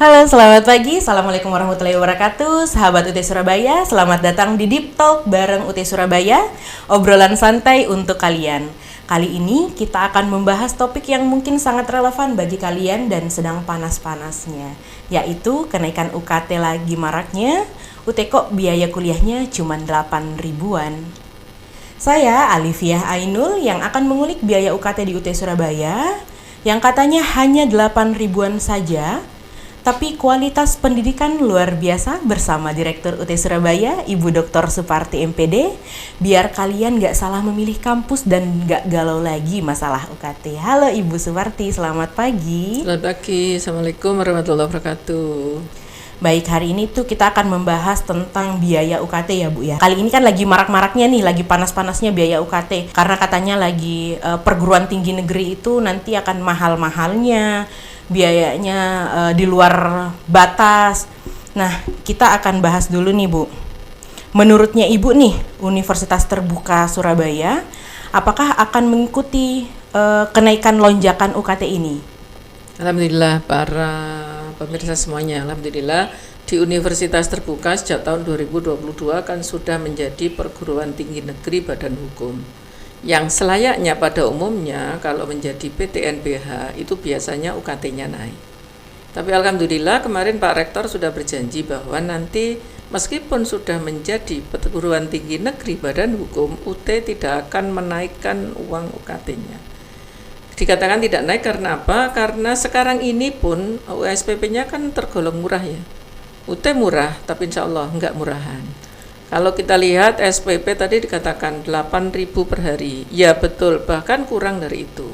Halo, selamat pagi. Assalamualaikum warahmatullahi wabarakatuh. Sahabat UT Surabaya, selamat datang di Deep Talk bareng UT Surabaya. Obrolan santai untuk kalian. Kali ini kita akan membahas topik yang mungkin sangat relevan bagi kalian dan sedang panas-panasnya, yaitu kenaikan UKT lagi maraknya. UT kok biaya kuliahnya cuma 8 ribuan. Saya Alifiah Ainul yang akan mengulik biaya UKT di UT Surabaya yang katanya hanya 8 ribuan saja. Tapi kualitas pendidikan luar biasa bersama Direktur UT Surabaya, Ibu Dr. Suparti MPD, biar kalian gak salah memilih kampus dan gak galau lagi masalah UKT. Halo Ibu Suparti, selamat pagi. Selamat pagi, Assalamualaikum warahmatullahi wabarakatuh. Baik, hari ini tuh kita akan membahas tentang biaya UKT ya Bu ya. Kali ini kan lagi marak-maraknya nih, lagi panas-panasnya biaya UKT. Karena katanya lagi perguruan tinggi negeri itu nanti akan mahal-mahalnya, biayanya di luar batas. Nah, kita akan bahas dulu nih Bu. Menurutnya Ibu nih, Universitas Terbuka Surabaya, apakah akan mengikuti kenaikan lonjakan UKT ini? Alhamdulillah para pemirsa semuanya, alhamdulillah di Universitas Terbuka sejak tahun 2022 kan sudah menjadi perguruan tinggi negeri badan hukum. Yang selayaknya pada umumnya kalau menjadi PTNBH itu biasanya UKT-nya naik. Tapi alhamdulillah kemarin Pak Rektor sudah berjanji bahwa nanti meskipun sudah menjadi perguruan tinggi negeri badan hukum, UT tidak akan menaikkan uang UKT-nya. Dikatakan tidak naik karena apa? Karena sekarang ini pun USPP-nya kan tergolong murah ya. UT murah, tapi insya Allah enggak murahan. Kalau kita lihat SPP tadi dikatakan 8.000 per hari. Ya betul, bahkan kurang dari itu.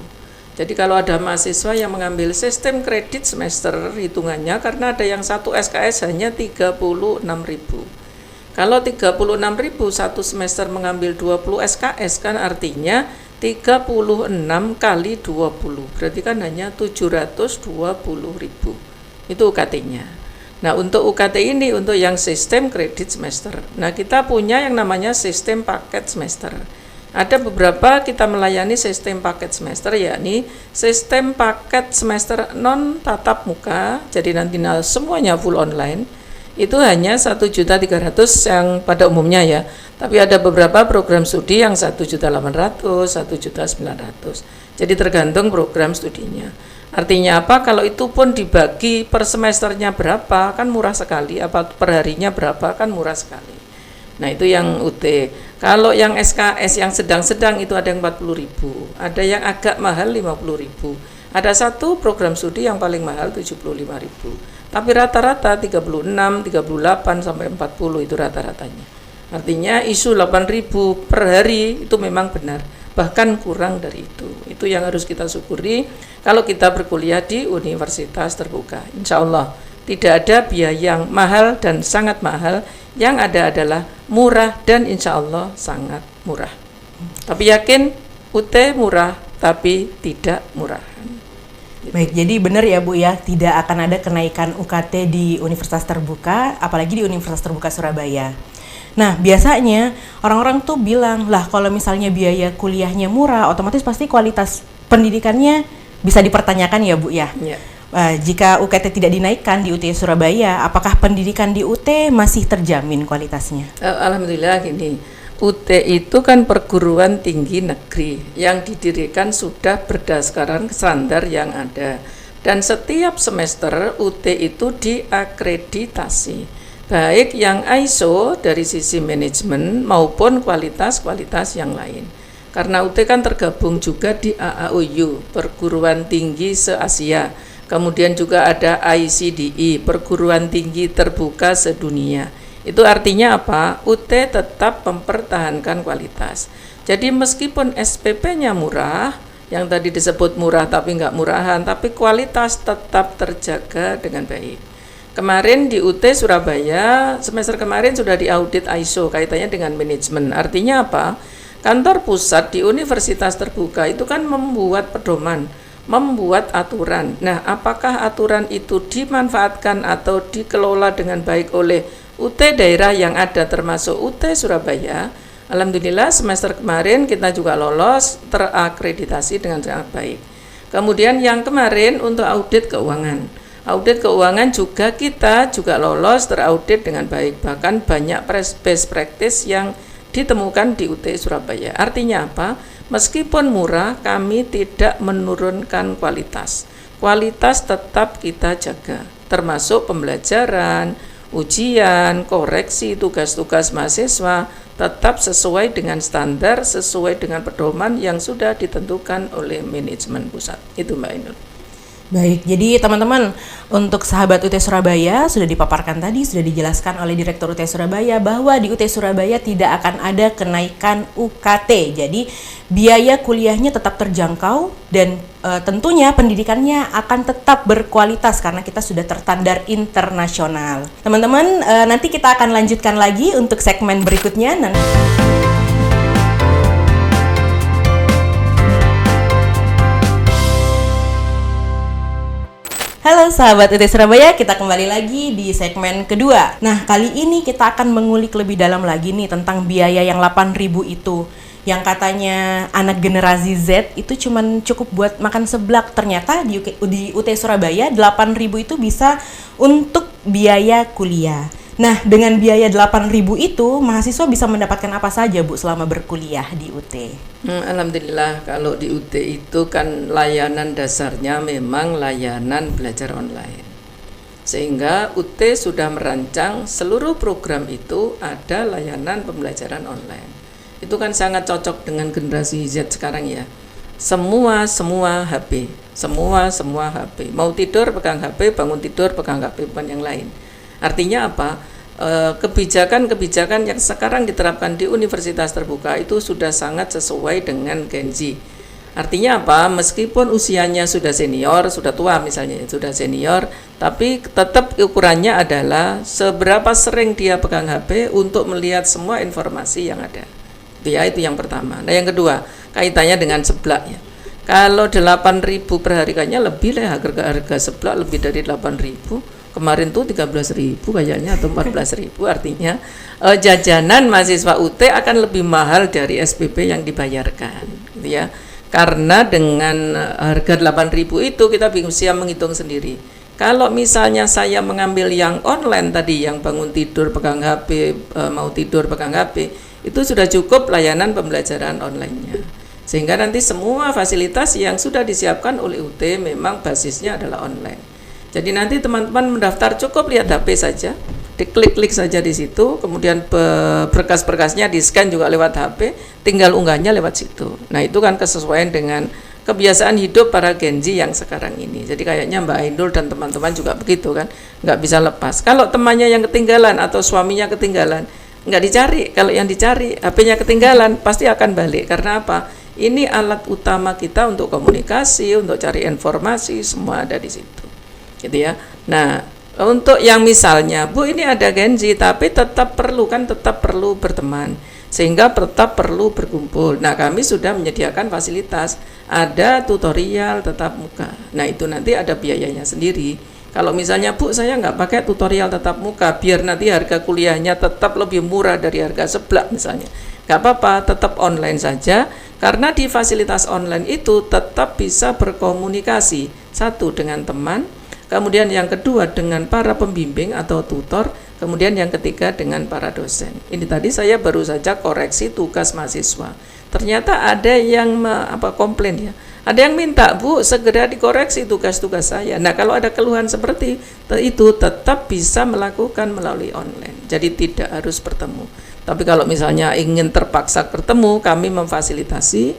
Jadi kalau ada mahasiswa yang mengambil sistem kredit semester hitungannya, karena ada yang satu SKS hanya 36.000. Kalau 36.000 satu semester mengambil 20 SKS kan artinya 36 kali 20, berarti kan hanya 720.000. Itu UKT-nya. Nah, untuk UKT ini untuk yang sistem kredit semester. Nah, kita punya yang namanya sistem paket semester. Ada beberapa kita melayani sistem paket semester, yakni sistem paket semester non tatap muka, jadi nanti semuanya full online. Itu hanya 1.300.000 yang pada umumnya ya. Tapi ada beberapa program studi yang 1.800.000, 1.900.000. Jadi tergantung program studinya. Artinya apa? Kalau itu pun dibagi per semesternya berapa, kan murah sekali. Apa per harinya berapa, kan murah sekali. Nah, itu yang UT. Kalau yang SKS yang sedang-sedang itu ada yang 40.000, ada yang agak mahal 50.000. Ada satu program studi yang paling mahal 75.000. Tapi rata-rata 36, 38 sampai 40 itu rata-ratanya. Artinya isu 8.000 per hari itu memang benar, bahkan kurang dari itu. Itu yang harus kita syukuri kalau kita berkuliah di Universitas Terbuka. Insya Allah tidak ada biaya yang mahal dan sangat mahal, yang ada adalah murah dan insya Allah sangat murah. Tapi yakin UT murah tapi tidak murah. Baik, jadi benar ya Bu ya, tidak akan ada kenaikan UKT di Universitas Terbuka, apalagi di Universitas Terbuka Surabaya. Nah, biasanya orang-orang tuh bilang, lah kalau misalnya biaya kuliahnya murah, otomatis pasti kualitas pendidikannya bisa dipertanyakan ya Bu ya. Ya. Jika UKT tidak dinaikkan di UT Surabaya, apakah pendidikan di UT masih terjamin kualitasnya? Alhamdulillah gini. UT itu kan perguruan tinggi negeri yang didirikan sudah berdasarkan standar yang ada, dan setiap semester UT itu diakreditasi baik yang ISO dari sisi manajemen maupun kualitas-kualitas yang lain. Karena UT kan tergabung juga di AAOU, perguruan tinggi se-Asia, kemudian juga ada ICDI, perguruan tinggi terbuka sedunia. Itu artinya apa? UT tetap mempertahankan kualitas. Jadi meskipun SPP-nya murah, yang tadi disebut murah tapi nggak murahan, tapi kualitas tetap terjaga dengan baik. Kemarin di UT Surabaya, semester kemarin sudah diaudit ISO kaitannya dengan manajemen. Artinya apa? Kantor pusat di Universitas Terbuka itu kan membuat pedoman, membuat aturan. Nah, apakah aturan itu dimanfaatkan atau dikelola dengan baik oleh UT daerah yang ada termasuk UT Surabaya? Alhamdulillah semester kemarin kita juga lolos terakreditasi dengan sangat baik. Kemudian yang kemarin untuk audit keuangan. Audit keuangan juga kita juga lolos teraudit dengan baik, bahkan banyak best practice yang ditemukan di UT Surabaya. Artinya apa? Meskipun murah, kami tidak menurunkan kualitas. Kualitas tetap kita jaga, termasuk pembelajaran, ujian, koreksi tugas-tugas mahasiswa tetap sesuai dengan standar, sesuai dengan pedoman yang sudah ditentukan oleh manajemen pusat. Itu Mbak Ainul. Baik, jadi teman-teman, untuk sahabat UT Surabaya sudah dipaparkan tadi, sudah dijelaskan oleh Direktur UT Surabaya bahwa di UT Surabaya tidak akan ada kenaikan UKT. Jadi biaya kuliahnya tetap terjangkau dan tentunya pendidikannya akan tetap berkualitas karena kita sudah terstandar internasional. Teman-teman, nanti kita akan lanjutkan lagi untuk segmen berikutnya. Halo sahabat UT Surabaya, kita kembali lagi di segmen kedua. Nah, kali ini kita akan mengulik lebih dalam lagi nih tentang biaya yang 8.000 itu. Yang katanya anak generasi Z itu cuman cukup buat makan seblak. Ternyata di UT Surabaya 8.000 itu bisa untuk biaya kuliah. Nah, dengan biaya 8.000 itu, mahasiswa bisa mendapatkan apa saja, Bu, selama berkuliah di UT? Alhamdulillah, kalau di UT itu kan layanan dasarnya memang layanan belajar online. Sehingga UT sudah merancang seluruh program itu ada layanan pembelajaran online. Itu kan sangat cocok dengan generasi Z sekarang ya. Semua HP. Semua HP. Mau tidur pegang HP, bangun tidur pegang HP, bukan yang lain. Artinya apa? Kebijakan-kebijakan yang sekarang diterapkan di universitas terbuka itu sudah sangat sesuai dengan Gen Z. Artinya apa? Meskipun usianya sudah senior, sudah tua misalnya, sudah senior, tapi tetap ukurannya adalah seberapa sering dia pegang HP untuk melihat semua informasi yang ada. Itu yang pertama. Nah, yang kedua, kaitannya dengan seblak ya. Kalau 8.000 per hari kayaknya lebih lah, harga seblak lebih dari 8.000. Kemarin tuh 13.000 kayaknya atau 14.000, artinya jajanan mahasiswa UT akan lebih mahal dari SPP yang dibayarkan gitu ya. Karena dengan harga 8.000 itu kita bisa menghitung sendiri. Kalau misalnya saya mengambil yang online tadi, yang bangun tidur pegang HP, mau tidur pegang HP, itu sudah cukup layanan pembelajaran online-nya. Sehingga nanti semua fasilitas yang sudah disiapkan oleh UT memang basisnya adalah online. Jadi nanti teman-teman mendaftar cukup lihat HP saja, diklik-klik saja di situ, kemudian berkas-berkasnya di-scan juga lewat HP, tinggal unggahnya lewat situ. Nah, itu kan kesesuaian dengan kebiasaan hidup para Gen Z yang sekarang ini. Jadi kayaknya Mbak Ainul dan teman-teman juga begitu kan, nggak bisa lepas. Kalau temannya yang ketinggalan atau suaminya ketinggalan, nggak dicari. Kalau yang dicari HP-nya ketinggalan, pasti akan balik. Karena apa? Ini alat utama kita untuk komunikasi, untuk cari informasi, semua ada di situ. Gitu ya. Nah, untuk yang misalnya, Bu, ini ada Gen Z tapi tetap perlu berteman, sehingga tetap perlu berkumpul. Nah, kami sudah menyediakan fasilitas, ada tutorial tatap muka. Nah, itu nanti ada biayanya sendiri. Kalau misalnya, Bu, saya nggak pakai tutorial tatap muka, biar nanti harga kuliahnya tetap lebih murah dari harga seblak misalnya, nggak apa-apa, tetap online saja. Karena di fasilitas online itu tetap bisa berkomunikasi, satu dengan teman, kemudian yang kedua dengan para pembimbing atau tutor, kemudian yang ketiga dengan para dosen. Ini tadi saya baru saja koreksi tugas mahasiswa. Ternyata ada yang komplain ya. Ada yang minta, Bu, segera dikoreksi tugas-tugas saya. Nah, kalau ada keluhan seperti itu tetap bisa melakukan melalui online. Jadi tidak harus bertemu. Tapi kalau misalnya ingin terpaksa bertemu, kami memfasilitasi.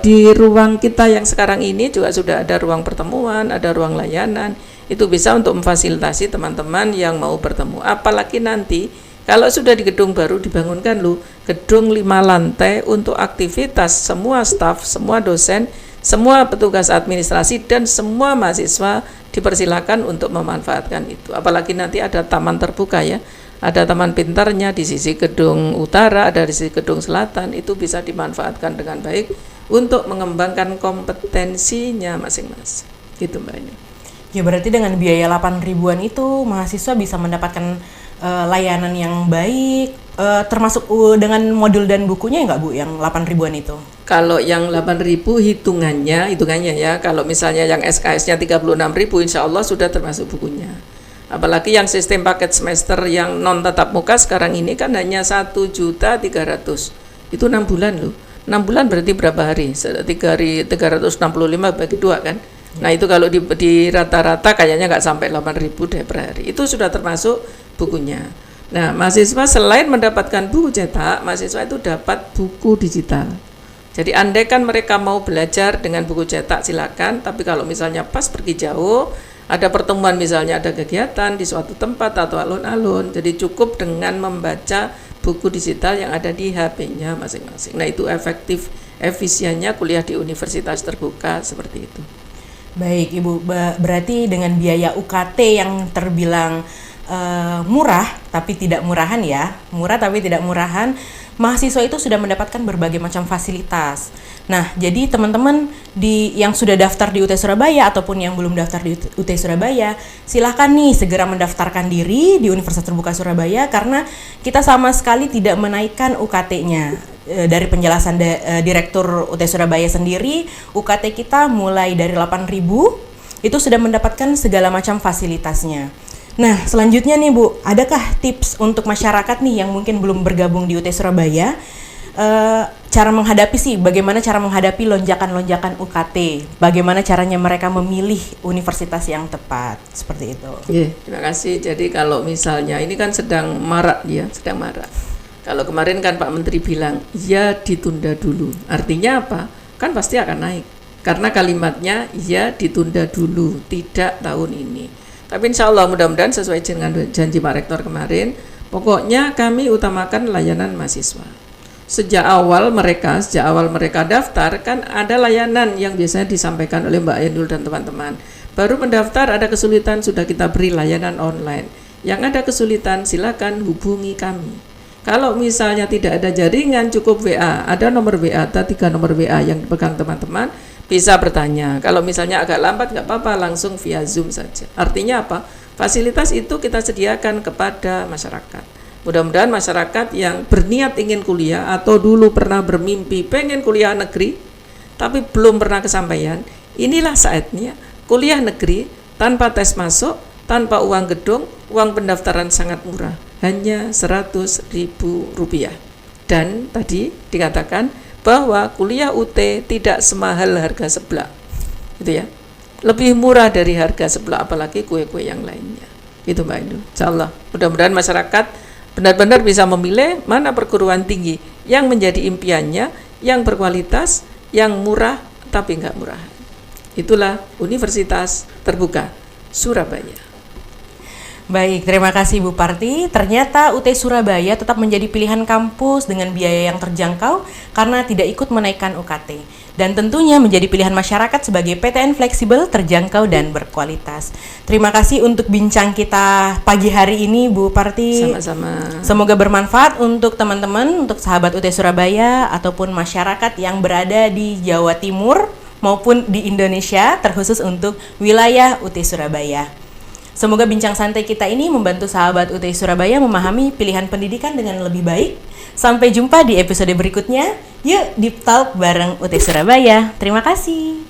Di ruang kita yang sekarang ini juga sudah ada ruang pertemuan, ada ruang layanan. Itu bisa untuk memfasilitasi teman-teman yang mau bertemu. Apalagi nanti kalau sudah di gedung baru dibangunkan gedung 5 lantai untuk aktivitas semua staf, semua dosen, semua petugas administrasi dan semua mahasiswa dipersilakan untuk memanfaatkan itu. Apalagi nanti ada taman terbuka ya. Ada taman pintarnya di sisi gedung utara, ada di sisi gedung selatan, itu bisa dimanfaatkan dengan baik untuk mengembangkan kompetensinya masing-masing. Gitu Mbak. Ya berarti dengan biaya 8 ribuan itu mahasiswa bisa mendapatkan layanan yang baik, termasuk dengan modul dan bukunya nggak Bu yang 8 ribuan itu? Kalau yang 8.000 hitungannya ya, kalau misalnya yang SKS-nya 36.000 insya Allah sudah termasuk bukunya. Apalagi yang sistem paket semester yang non tatap muka sekarang ini kan hanya 1.300.000. Itu 6 bulan loh. 6 bulan berarti berapa hari? 365 bagi 2 kan? Nah itu kalau di rata-rata kayaknya nggak sampai 8.000 deh per hari. Itu sudah termasuk bukunya. Nah mahasiswa selain mendapatkan buku cetak, mahasiswa itu dapat buku digital. Jadi andai kan mereka mau belajar dengan buku cetak silakan, tapi kalau misalnya pas pergi jauh, ada pertemuan misalnya ada kegiatan di suatu tempat atau alun-alun, jadi cukup dengan membaca buku digital yang ada di HP-nya masing-masing. Nah itu efisiennya kuliah di universitas terbuka seperti itu. Baik Ibu, berarti dengan biaya UKT yang terbilang murah tapi tidak murahan ya, murah tapi tidak murahan, mahasiswa itu sudah mendapatkan berbagai macam fasilitas. Nah, jadi teman-teman yang sudah daftar di UT Surabaya ataupun yang belum daftar di UT Surabaya, silahkan nih segera mendaftarkan diri di Universitas Terbuka Surabaya karena kita sama sekali tidak menaikkan UKT-nya. Dari penjelasan Direktur UT Surabaya sendiri, UKT kita mulai dari 8.000 itu sudah mendapatkan segala macam fasilitasnya. Nah, selanjutnya nih Bu, adakah tips untuk masyarakat nih yang mungkin belum bergabung di UT Surabaya, bagaimana cara menghadapi lonjakan-lonjakan UKT, bagaimana caranya mereka memilih universitas yang tepat, seperti itu. Terima kasih. Jadi kalau misalnya ini kan sedang marak. Kalau kemarin kan Pak Menteri bilang, ya ditunda dulu. Artinya apa? Kan pasti akan naik. Karena kalimatnya, ya ditunda dulu, tidak tahun ini. Tapi insya Allah mudah-mudahan sesuai dengan janji Pak Rektor kemarin, pokoknya kami utamakan layanan mahasiswa. Sejak awal mereka daftar kan ada layanan yang biasanya disampaikan oleh Mbak Ainul dan teman-teman. Baru mendaftar ada kesulitan, sudah kita beri layanan online. Yang ada kesulitan silakan hubungi kami. Kalau misalnya tidak ada jaringan cukup WA, ada nomor WA, ada 3 nomor WA yang dipegang teman-teman, bisa bertanya. Kalau misalnya agak lambat nggak apa-apa, langsung via Zoom saja. Artinya apa? Fasilitas itu kita sediakan kepada masyarakat. Mudah-mudahan masyarakat yang berniat ingin kuliah atau dulu pernah bermimpi pengen kuliah negeri tapi belum pernah kesampaian, inilah saatnya kuliah negeri tanpa tes masuk, tanpa uang gedung, uang pendaftaran sangat murah, hanya Rp100.000. Dan tadi dikatakan bahwa kuliah UT tidak semahal harga seblak, gitu ya, lebih murah dari harga seblak, apalagi kue-kue yang lainnya. Itu Mbak Indu. Insyaallah mudah-mudahan masyarakat benar-benar bisa memilih mana perguruan tinggi yang menjadi impiannya, yang berkualitas, yang murah tapi nggak murah. Itulah Universitas Terbuka Surabaya. Baik, terima kasih Bu Parti. Ternyata UT Surabaya tetap menjadi pilihan kampus dengan biaya yang terjangkau karena tidak ikut menaikkan UKT. Dan tentunya menjadi pilihan masyarakat sebagai PTN fleksibel, terjangkau, dan berkualitas. Terima kasih untuk bincang kita pagi hari ini Bu Parti. Sama-sama. Semoga bermanfaat untuk teman-teman, untuk sahabat UT Surabaya, ataupun masyarakat yang berada di Jawa Timur maupun di Indonesia, terkhusus untuk wilayah UT Surabaya. Semoga bincang santai kita ini membantu sahabat UT Surabaya memahami pilihan pendidikan dengan lebih baik. Sampai jumpa di episode berikutnya. Yuk, Deep Talk bareng UT Surabaya. Terima kasih.